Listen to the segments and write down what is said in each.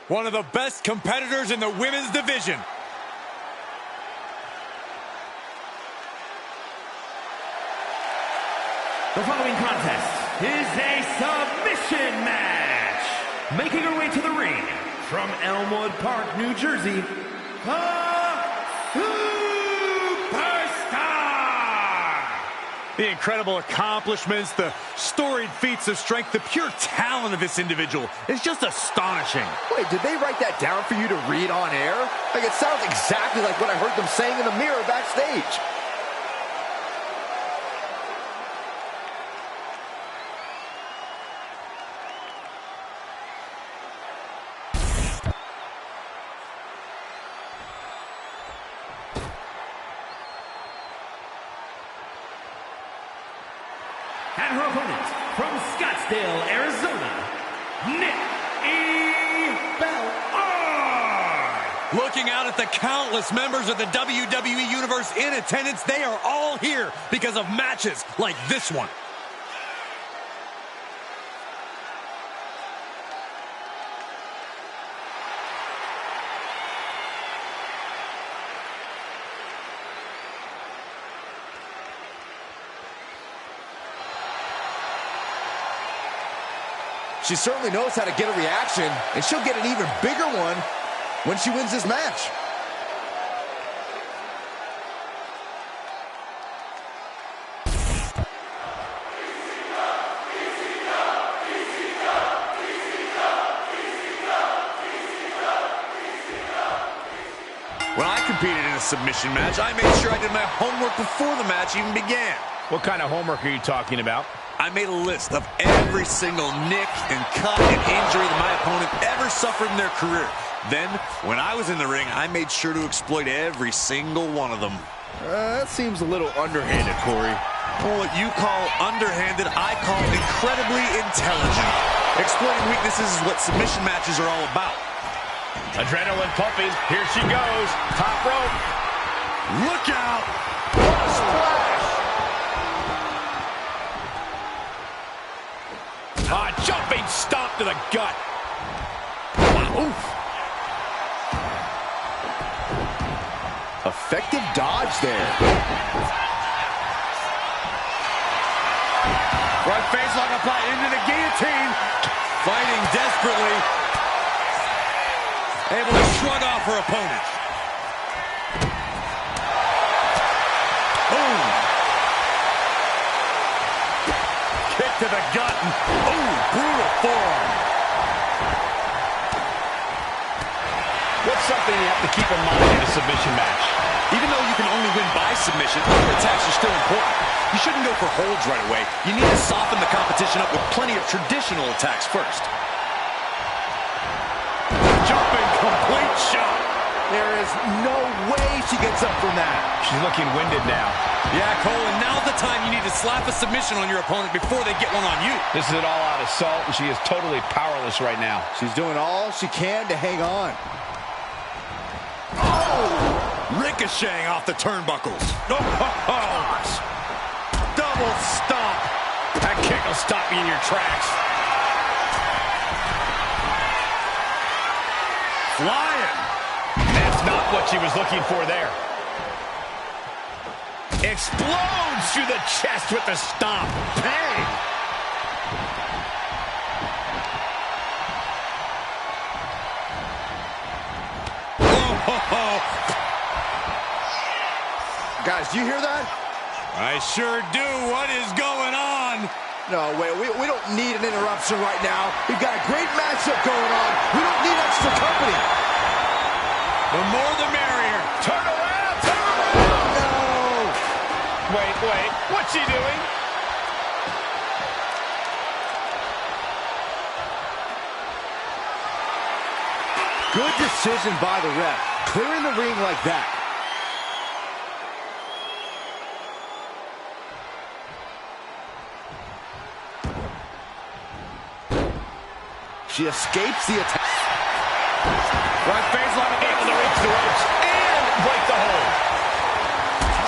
One of the best competitors in the women's division. The following contest is a submission match. Making her way to the ring from Elmwood Park, New Jersey, The incredible accomplishments, the storied feats of strength, the pure talent of this individual is just astonishing. Wait, did they write that down for you to read on air? Like, it sounds exactly like what I heard them saying in the mirror backstage. And her opponent from Scottsdale, Arizona, Looking out at the countless members of the WWE Universe in attendance, they are all here because of matches like this one. She certainly knows how to get a reaction, and she'll get an even bigger one when she wins this match. When I competed in a submission match, I made sure I did my homework before the match even began. What kind of homework are you talking about? I made a list of every single nick and cut and injury that my opponent ever suffered in their career. Then, when I was in the ring, I made sure to exploit every single one of them. That seems a little underhanded, Corey. Well, what you call underhanded, I call incredibly intelligent. Exploiting weaknesses is what submission matches are all about. Adrenaline pumping. Here she goes. Top rope. Look out! What a splash! Jumping stomp to the gut. Oof. Effective dodge there. Front face lock applied into the guillotine. Fighting desperately. Able to shrug off her opponent. Boom. Kick to the gut. Ooh, brutal forearm. What's something you have to keep in mind in a submission match? Even though you can only win by submission, other attacks are still important. You shouldn't go for holds right away. You need to soften the competition up with plenty of traditional attacks first. Jumping complete shot. There is no way she gets up from that. She's looking winded now. Yeah, Cole, and now's the time you need to slap a submission on your opponent before they get one on you. This is an all-out assault, and she is totally powerless right now. She's doing all she can to hang on. Ricocheting off the turnbuckles. Gosh. Double stomp. That kick will stop you in your tracks. Flying. That's not what she was looking for there. Explodes through the chest with the stomp. Bang! Oh. Guys, do you hear that? I sure do. What is going on? No, wait, we don't need an interruption right now. We've got a great matchup going on. We don't need extra company. The more the merrier. Turn around, turn around! No! Wait, what's she doing? Good decision by the ref. Clearing the ring like that. She escapes the attack. Right baseline, able to reach the ropes and break the hold.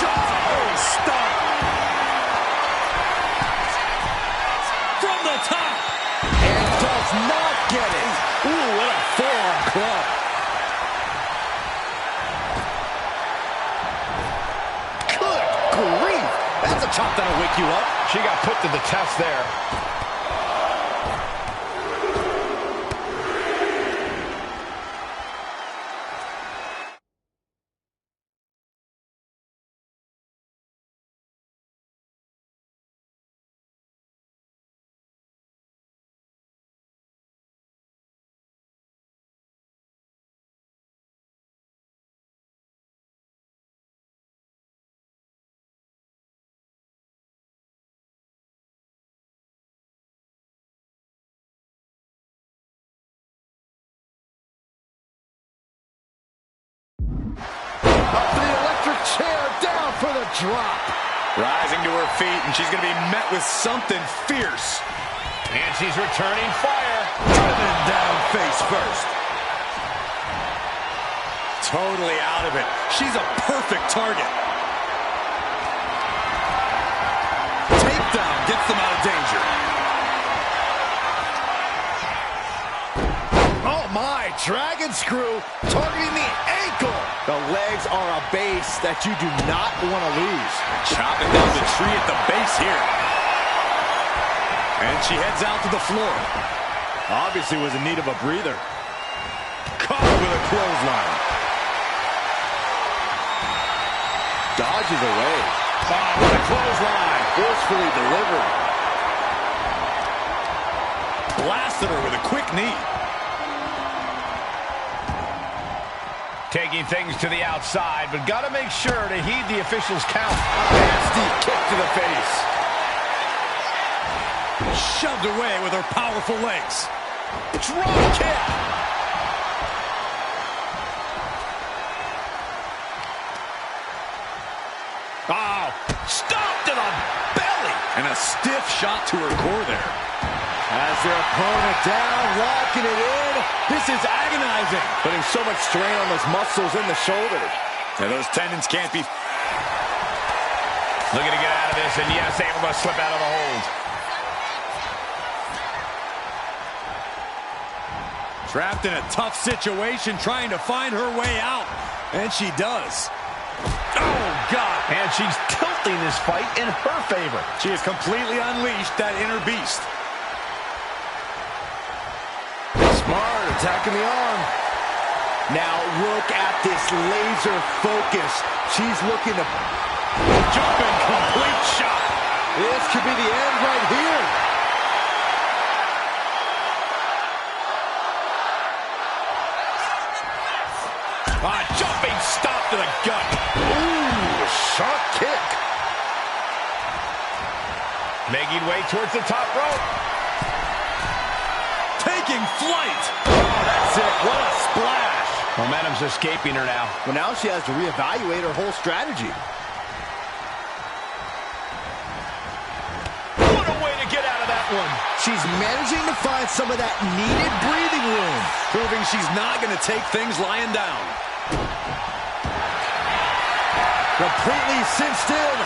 Oh, stop. From the top. And does not get it. Ooh, what a forearm club. Good grief. That's a chop that'll wake you up. She got put to the test there. Up to the electric chair, down for the drop. Rising to her feet, and she's going to be met with something fierce. And she's returning fire. Driven down face first. Totally out of it. She's a perfect target. Takedown gets them out of danger. Oh my, dragon screw targeting the ankle. The legs are a base that you do not want to lose. Chopping down the tree at the base here. And she heads out to the floor. Obviously was in need of a breather. Caught with a clothesline. Dodges away. Oh, what a clothesline. Forcefully delivered. Blasted her with a quick knee. Taking things to the outside, but got to make sure to heed the official's count. Nasty kick to the face. Shoved away with her powerful legs. Drop kick. Oh, stop to the belly. And a stiff shot to her core there. Has their opponent down, locking it in. This is agonizing. Putting so much strain on those muscles in the shoulder. Now those tendons can't be... Looking to get out of this, and yes, able to slip out of the hold. Trapped in a tough situation, trying to find her way out. And she does. Oh, God. And she's tilting this fight in her favor. She has completely unleashed that inner beast. Smart, attacking the arm. Now look at this laser focus. She's looking to... Jumping complete shot. This could be the end right here. Jumping stop to the gut. towards the top rope. Taking flight. Oh, that's it. What a splash. Momentum's escaping her now. Well, now she has to reevaluate her whole strategy. What a way to get out of that one. She's managing to find some of that needed breathing room. Proving she's not going to take things lying down. Completely cinched in.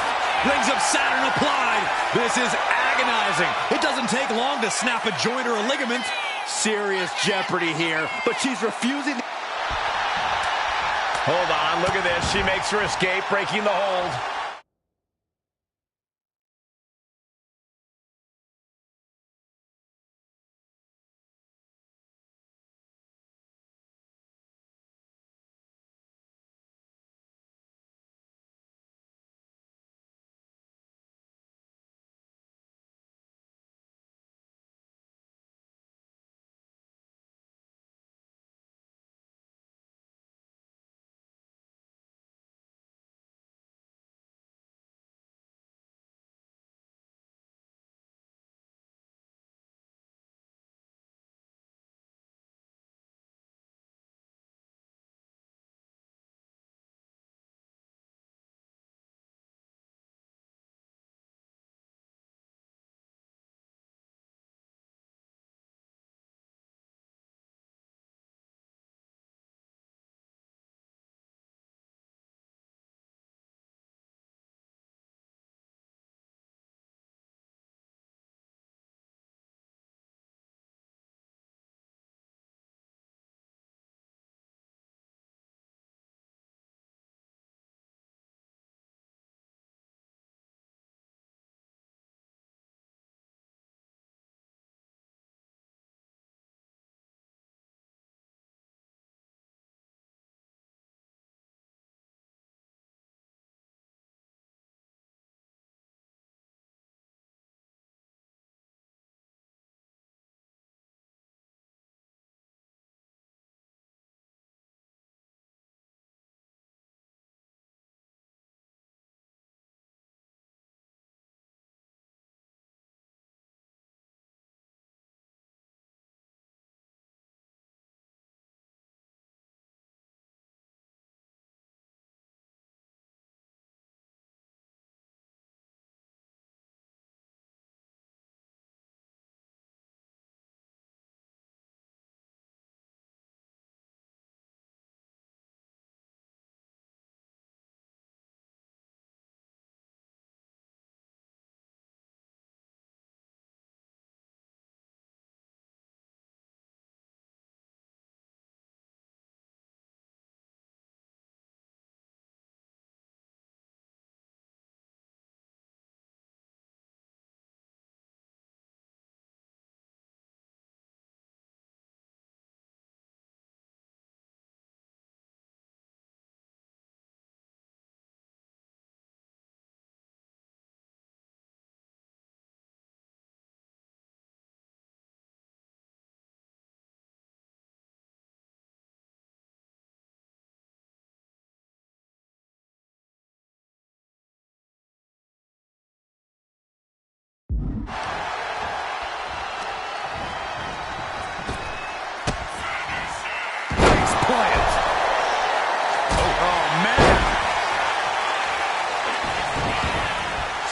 Rings of Saturn applied. This is agonizing. It doesn't take long to snap a joint or a ligament. Serious jeopardy here, but she's refusing. Hold on, look at this. She makes her escape, breaking the hold.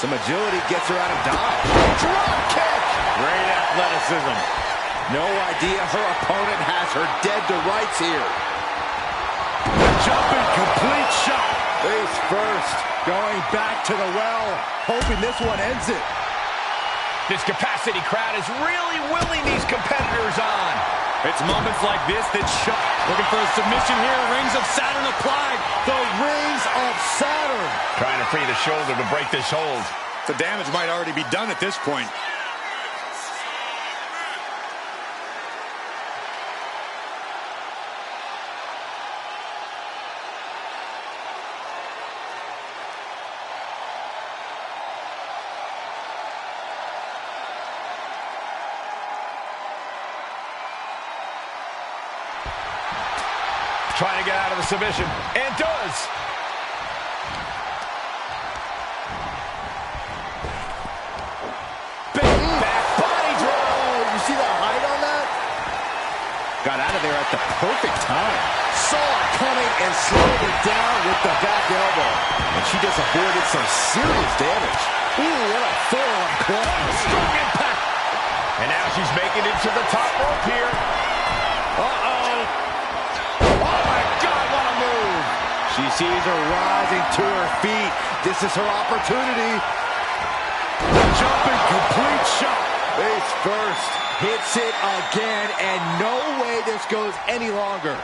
Some agility gets her out of dodge. Drop kick! Great athleticism. No idea her opponent has her dead to rights here. Jumping complete shot. Face first, going back to the well, hoping this one ends it. This capacity crowd is really willing these competitors on. It's moments like this that show. Looking for a submission here. Rings of Saturn applied. The rings of Saturn. Trying to free the shoulder to break this hold. The damage might already be done at this point. Trying to get out of the submission, and does. Big at the perfect time. Saw it coming and slowed it down with the back elbow. And she just avoided some serious damage. Ooh, what a forearm club. Strong impact. And now she's making it to the top rope here. Uh-oh. Oh, my God, what a move. She sees her rising to her feet. This is her opportunity. Jumping complete shot. Face first. Hits it again, and no way this goes any longer.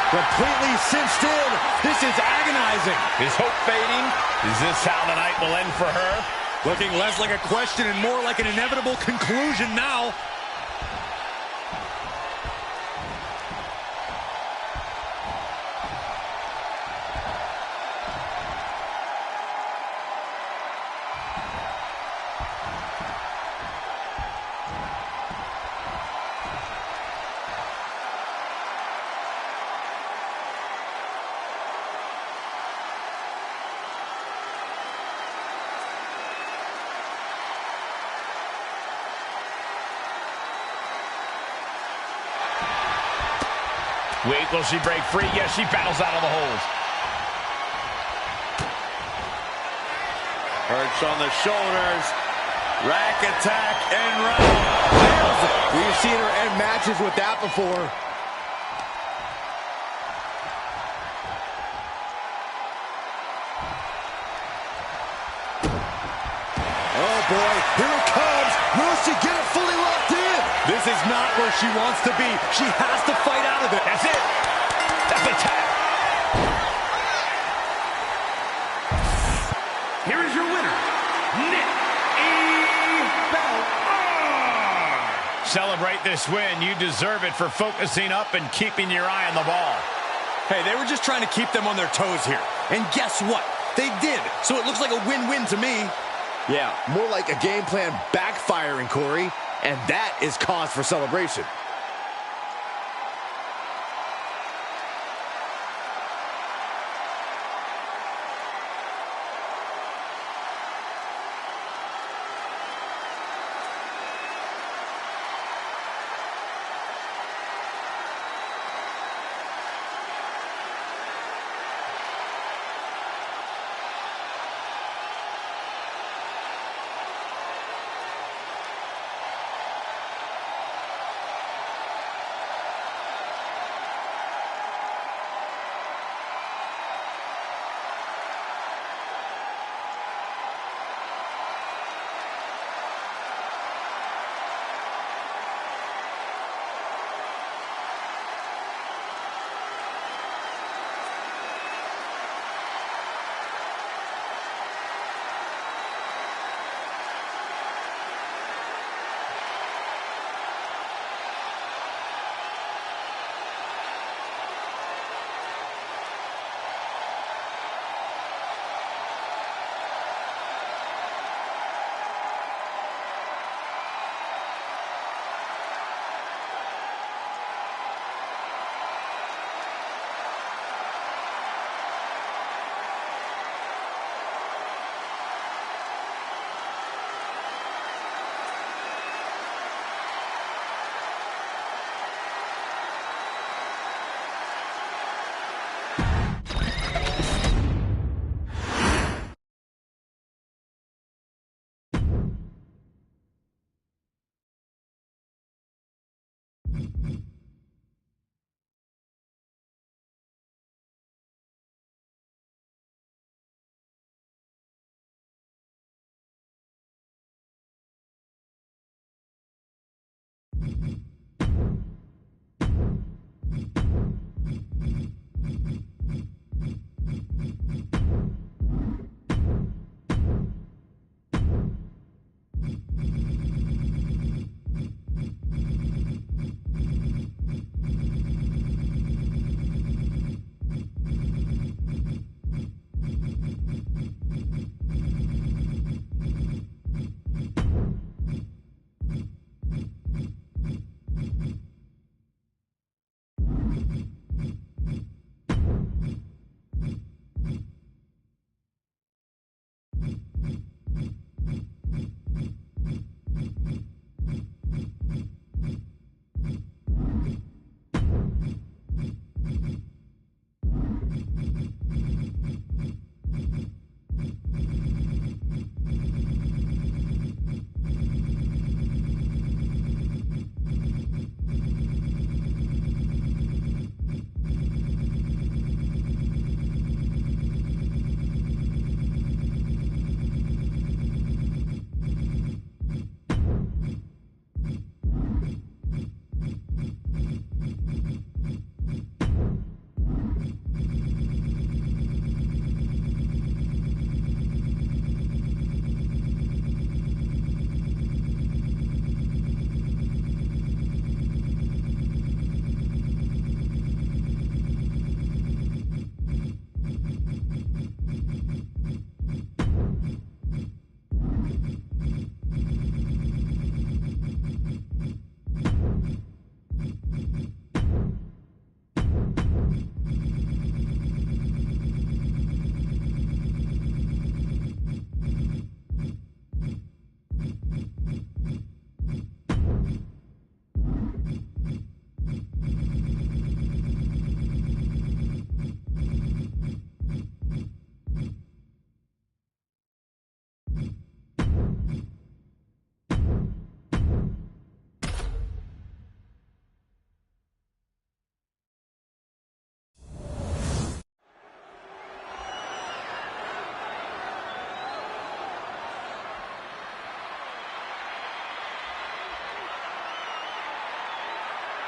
Completely cinched in. This is agonizing. Is hope fading? Is this how the night will end for her? Looking less like a question and more like an inevitable conclusion now. Wait, will she break free? Yes, she battles out of the hold. Perch on the shoulders. Rack attack and round. We've seen her end matches with that before. Oh boy, here it comes. Will she get it fully locked in? This is not where she wants to be. She has to fight out of it. That's it. That's a tap. Here is your winner, Nick Belair. Celebrate this win. You deserve it for focusing up and keeping your eye on the ball. Hey, they were just trying to keep them on their toes here. And guess what? They did. So it looks like a win-win to me. Yeah, more like a game plan backfiring, Corey. And that is cause for celebration.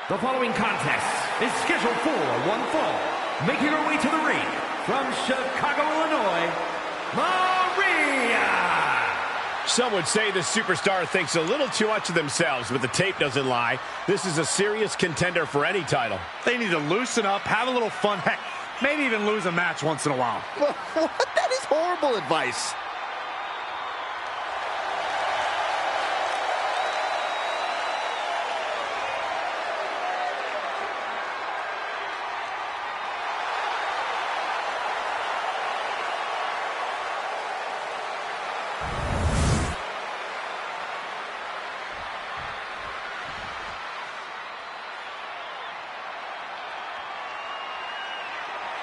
The following contest is scheduled for one fall. Making her way to the ring from Chicago, Illinois, Maria! Some would say the superstar thinks a little too much of themselves, but the tape doesn't lie. This is a serious contender for any title. They need to loosen up, have a little fun, heck, maybe even lose a match once in a while. That is horrible advice.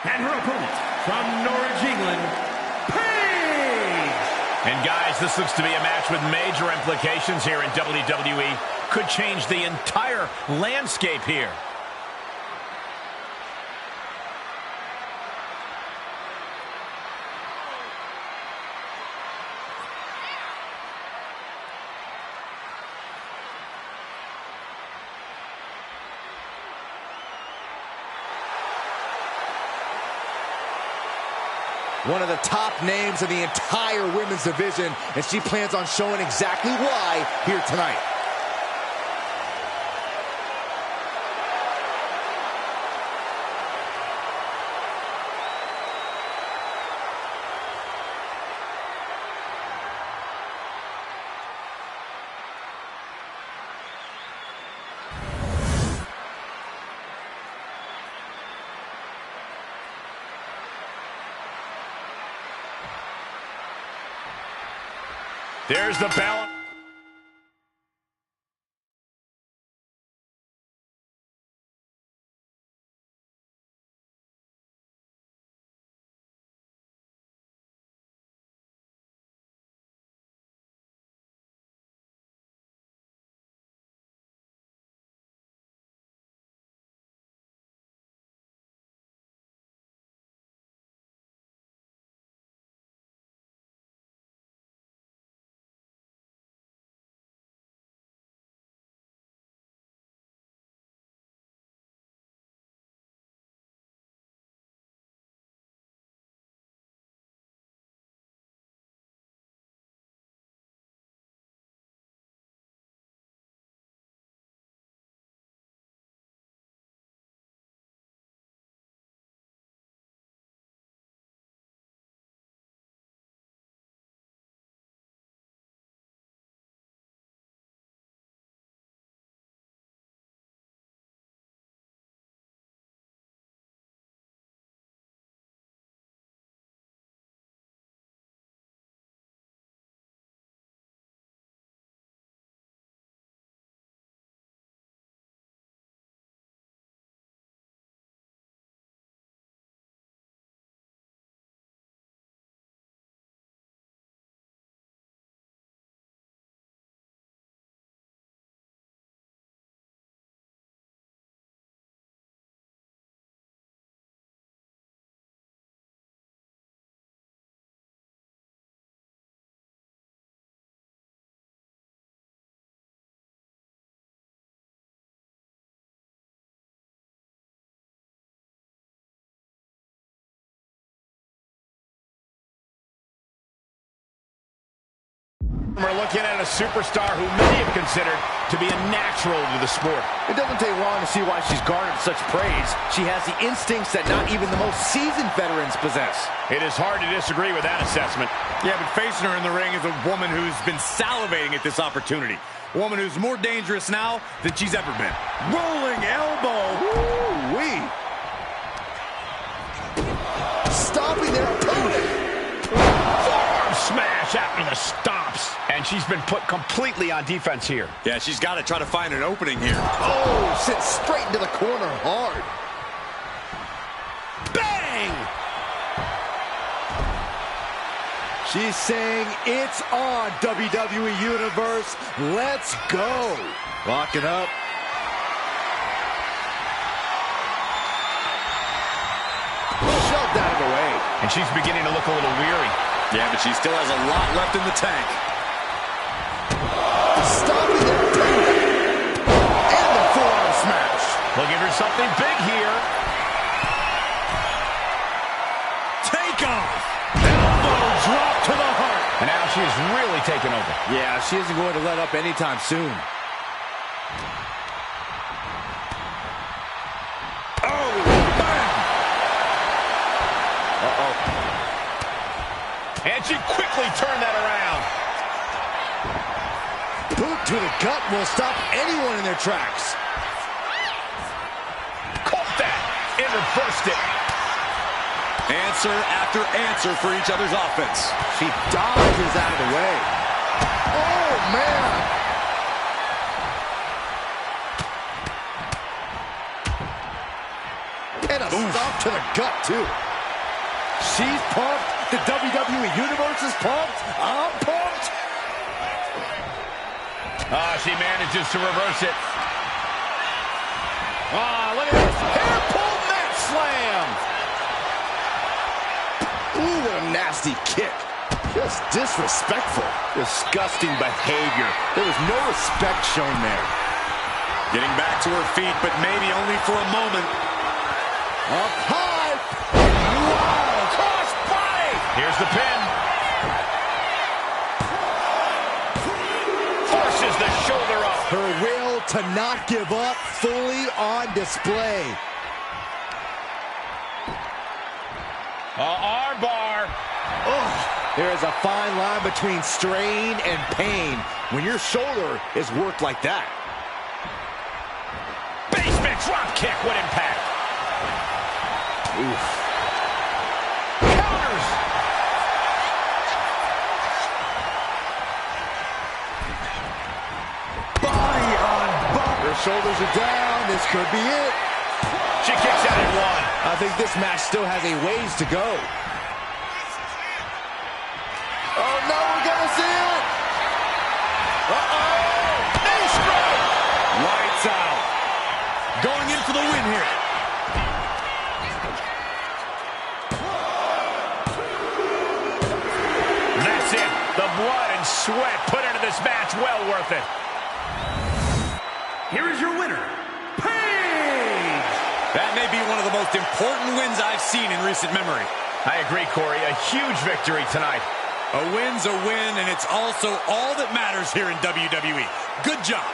And her opponent from Norwich, England, Paige! And guys, this looks to be a match with major implications here in WWE. Could change the entire landscape here. One of the top names in the entire women's division, and she plans on showing exactly why here tonight. There's the balance. We're looking at a superstar who many have considered to be a natural to the sport. It doesn't take long to see why she's garnered such praise. She has the instincts that not even the most seasoned veterans possess. It is hard to disagree with that assessment. Yeah, but facing her in the ring is a woman who's been salivating at this opportunity. A woman who's more dangerous now than she's ever been. Rolling elbow. Woo-wee. Stomping their opponent. Smash after the stomps. And she's been put completely on defense here. Yeah, she's got to try to find an opening here. Oh, sent straight into the corner hard. Bang! She's saying it's on, WWE Universe. Let's go. Locking up. Shoved out of the way. And she's beginning to look a little weary. Yeah, but she still has a lot left in the tank. Stopping their opponent. And the forearm smash. something big here. Take off. Elbow drop to the heart. And now she is really taking over. Yeah, she isn't going to let up anytime soon. Oh, bam. Uh-oh. And she quickly turned that around. Boot to the gut will stop anyone in their tracks. Caught that and reversed it. Answer after answer for each other's offense. She dodges out of the way. Oh, man. And a stomp to the gut, too. She's pumped. The WWE Universe is pumped. I'm pumped. She manages to reverse it. Look at this. Hair pull mat slam. Ooh, what a nasty kick. Just disrespectful. Disgusting behavior. There was no respect shown there. Getting back to her feet, but maybe only for a moment. Up high. Wow. Cross body. Here's the pin. Forces the shoulder up. Her will to not give up fully on display. Arm bar. There is a fine line between strain and pain when your shoulder is worked like that. Basement drop kick. What impact. Oof. Counters. Body on bump. Her shoulders are down. This could be it. She kicks out at one. I think this match still has a ways to go. Oh, no, we're going to see it. Uh-oh. Knee strike. Lights out. Going in for the win here. That's it. The blood and sweat put into this match. Well worth it. Here is your winner, Paige! That may be one of the most important wins I've seen in recent memory. I agree, Corey. A huge victory tonight. A win's a win, and it's also all that matters here in WWE. Good job.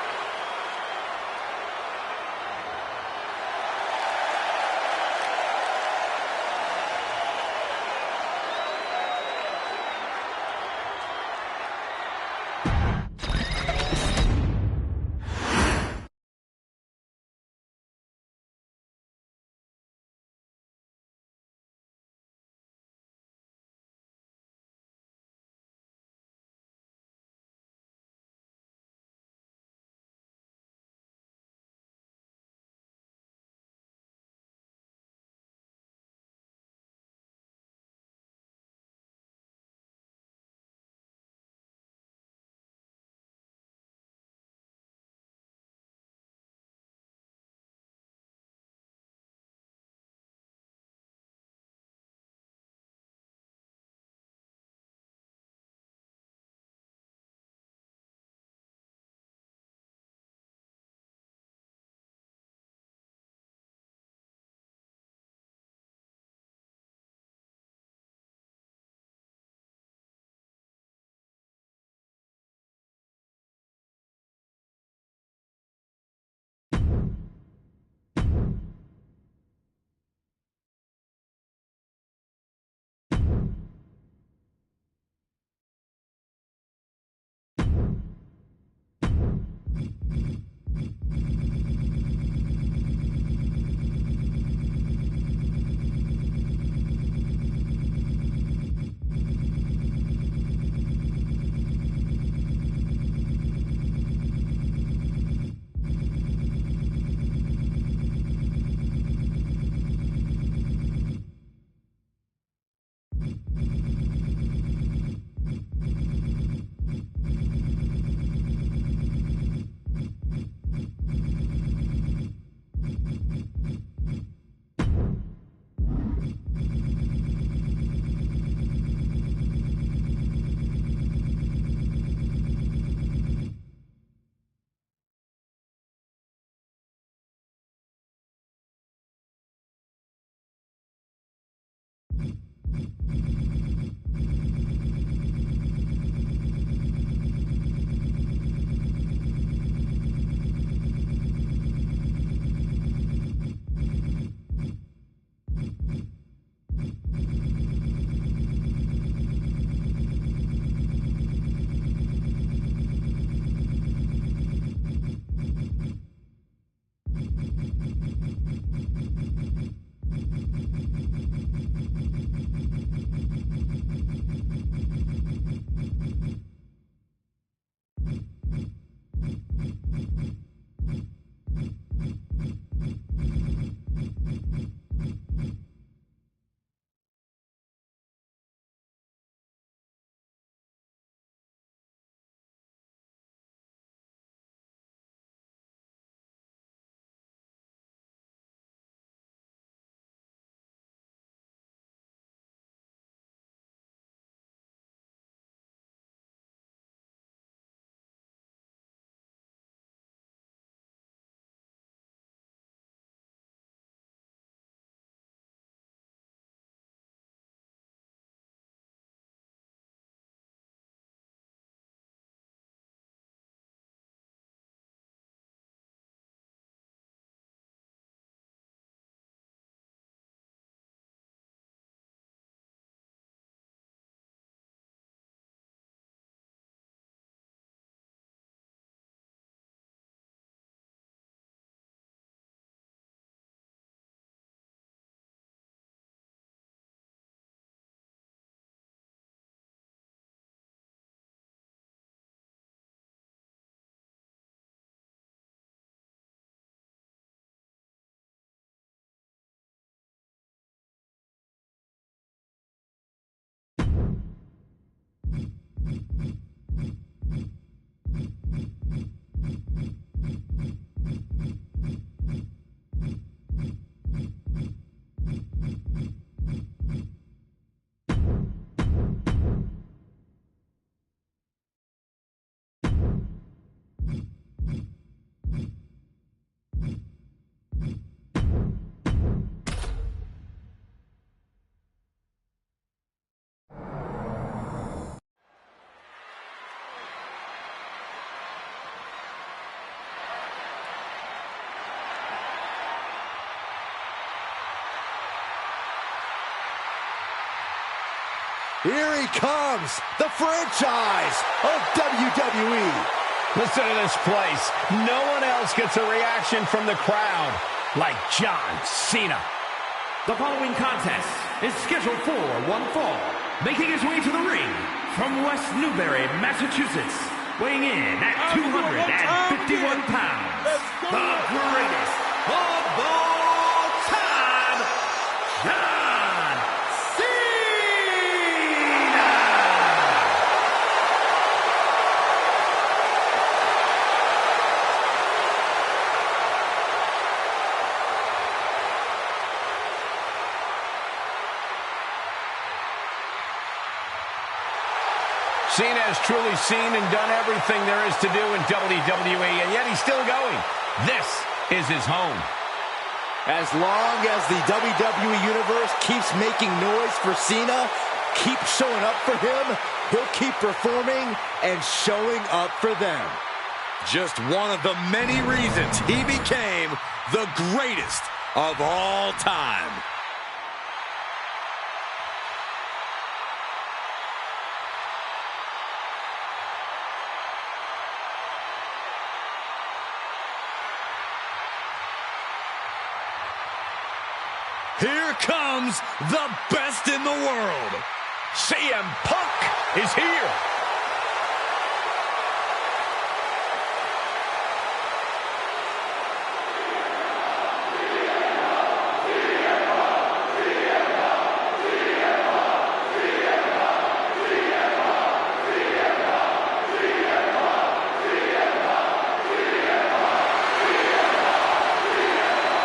Here he comes, the franchise of WWE. Listen to this place. No one else gets a reaction from the crowd like John Cena. The following contest is scheduled for one fall. Making his way to the ring from West Newbury, Massachusetts, weighing in at 251 pounds, the greatest of all time, John Cena! Cena has truly seen and done everything there is to do in WWE, and yet he's still going. This is his home. As long as the WWE Universe keeps making noise for Cena, keep showing up for him, he'll keep performing and showing up for them. Just one of the many reasons he became the greatest of all time. Here comes the best in the world. CM Punk is here.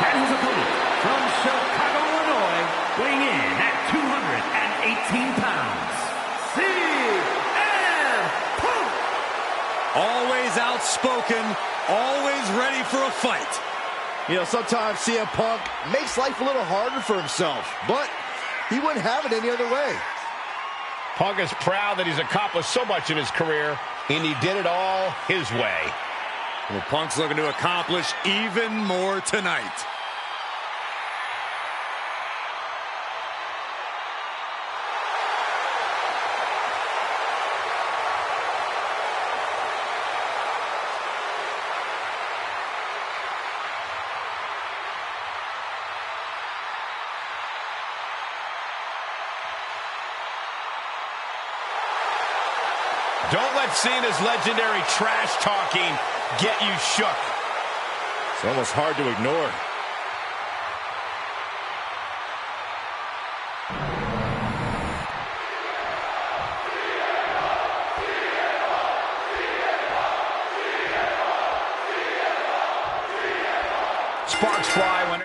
And his opponent from Chicago, Illinois, weighing in at 218 pounds, CM Punk! Always outspoken, always ready for a fight. You know, sometimes CM Punk makes life a little harder for himself, but he wouldn't have it any other way. Punk is proud that he's accomplished so much in his career, and he did it all his way. Well, Punk's looking to accomplish even more tonight. Don't let Cena's legendary trash talking get you shook. It's almost hard to ignore. Sparks fly when...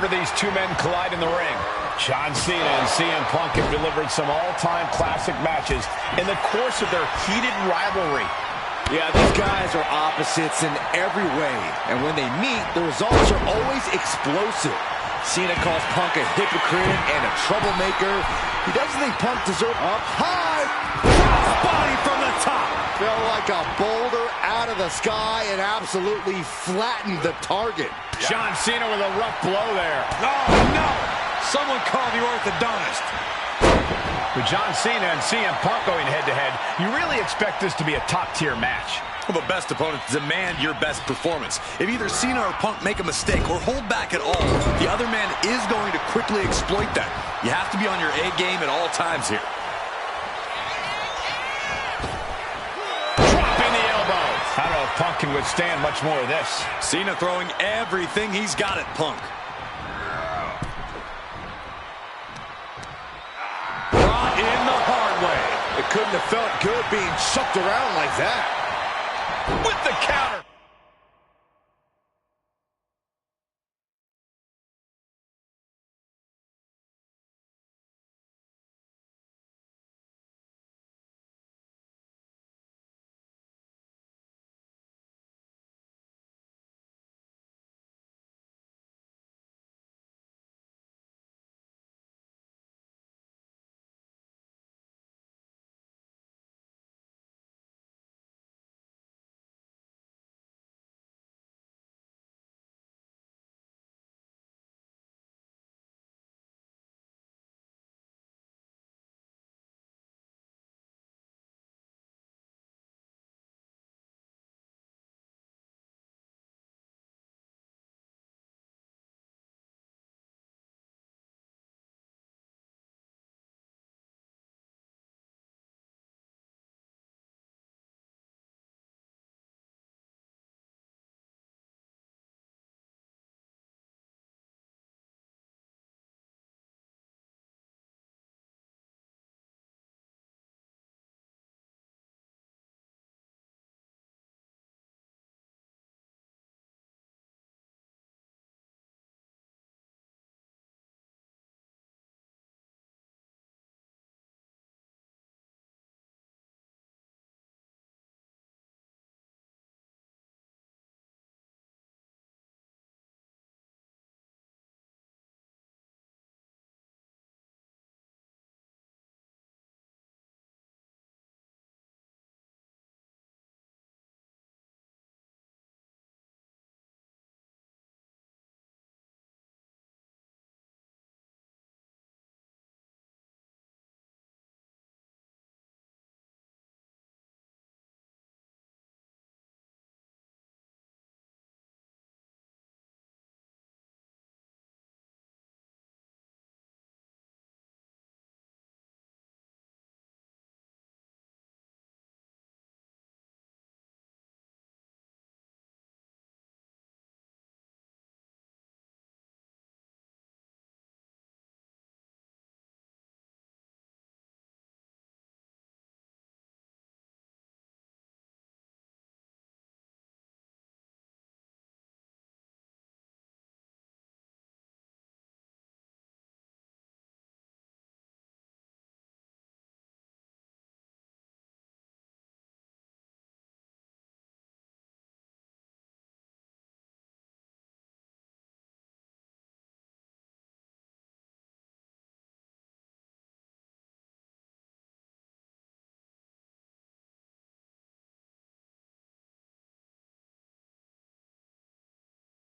These two men collide in the ring. John Cena and CM Punk have delivered some all-time classic matches in the course of their heated rivalry. Yeah, these guys are opposites in every way, and when they meet, the results are always explosive. Cena calls Punk a hypocrite and a troublemaker. He doesn't think Punk deserves up high. Body from the top. Fell like a boulder out of the sky and absolutely flattened the target. John Cena with a rough blow there. Oh, no! Someone call the orthodontist. With John Cena and CM Punk going head-to-head, you really expect this to be a top-tier match. Well, the best opponents demand your best performance. If either Cena or Punk make a mistake or hold back at all, the other man is going to quickly exploit that. You have to be on your A game at all times here. Dropping the elbow. I don't know if Punk can withstand much more of this. Cena throwing everything he's got at Punk. Brought in the hard way. It couldn't have felt good being chucked around like that. With the counter.